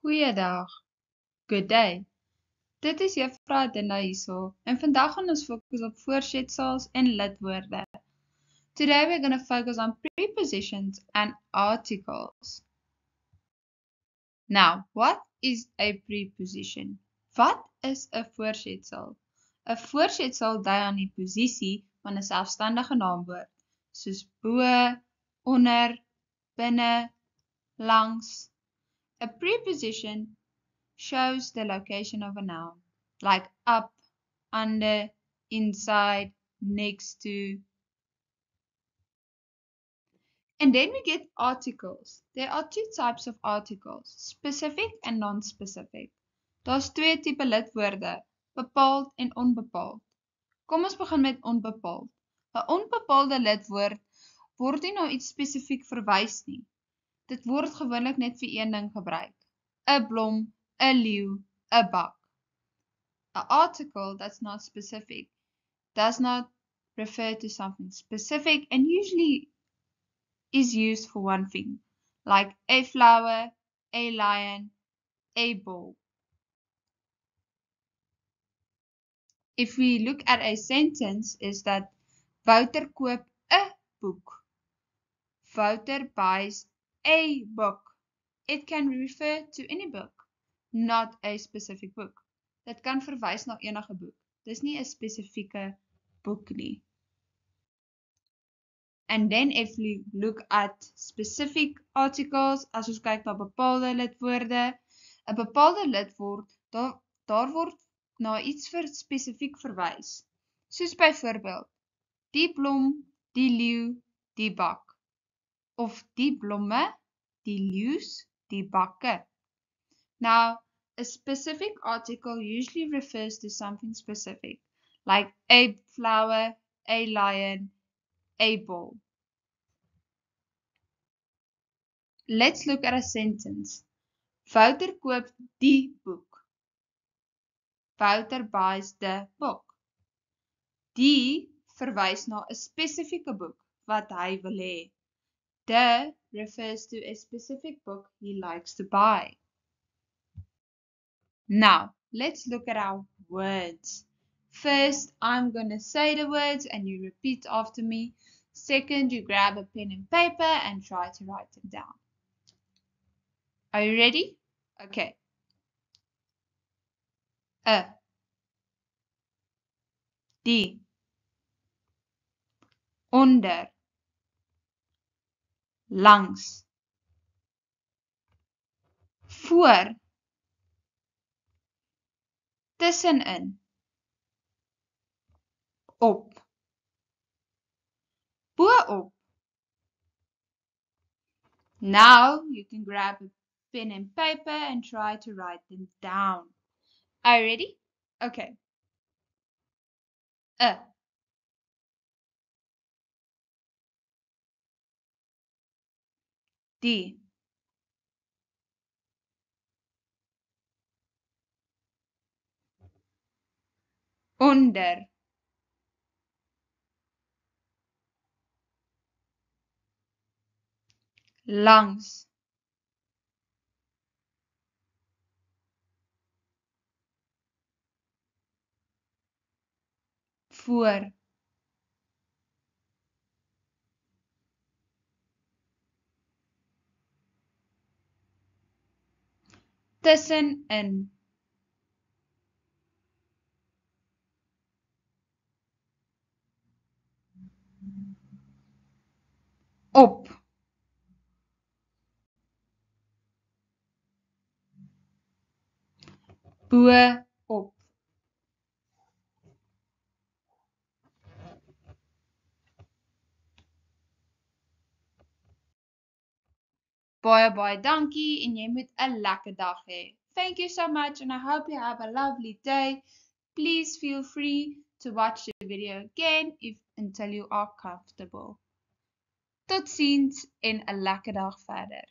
Goeiedag. Good day. Dit is Juffrou Dinda hierso en vandag gaan ons fokus op voorzetsels en lidwoorde. Today we're going to focus on prepositions and articles. Now, what is a preposition? Wat is 'n voorzetsel? 'n Voorzetsel dui aan die posisie van 'n selfstandige naamwoord, soos bo, onder, binne, langs. A preposition shows the location of a noun, like up, under, inside, next to. And then we get articles. There are two types of articles, specific and non-specific. Daar's twee tipe lidwoorde, bepaald en onbepaald. Kom ons begin met onbepaald. 'n Onbepaalde lidwoord word nie na iets spesifiek verwys nie. Dit word gewoonlik net vir een ding gebruik. 'n Blom, 'n leeu, 'n bak. An article that's not specific does not refer to something specific and usually is used for one thing, like a flower, a lion, a ball. If we look at a sentence, is that Wouter koop 'n boek. Wouter buys a book. It can refer to any book, not a specific book. Dit kan verwys na enige boek. Dis nie 'n spesifieke boek nie. And then if we look at specific articles, as ons kyk na bepaalde lidwoorde, 'n bepaalde lidwoord, daar word na iets spesifiek verwys. Soos byvoorbeeld, die blom, die leeu, die bak. Of die blomme, die leeu's, die bakke. Now, a specific article usually refers to something specific, like a flower, a lion, a ball. Let's look at a sentence. Wouter koop die boek. Wouter buys the book. Die verwys na 'n spesifieke boek wat hy wil hê. The refers to a specific book he likes to buy. Now, let's look at our words. First, I'm going to say the words and you repeat after me. Second, you grab a pen and paper and try to write them down. Are you ready? Okay. Die, onder, langs, voor, tussenin, op, bo-op. Now you can grab a pen and paper and try to write them down. Are you ready? Okay. Die, onder, langs, voor, tussenin, op, bo-op. Baie dankie en jy moet 'n lekker dag hê. Thank you so much and I hope you have a lovely day. Please feel free to watch the video again until you are comfortable. Totsiens en 'n lekker dag verder.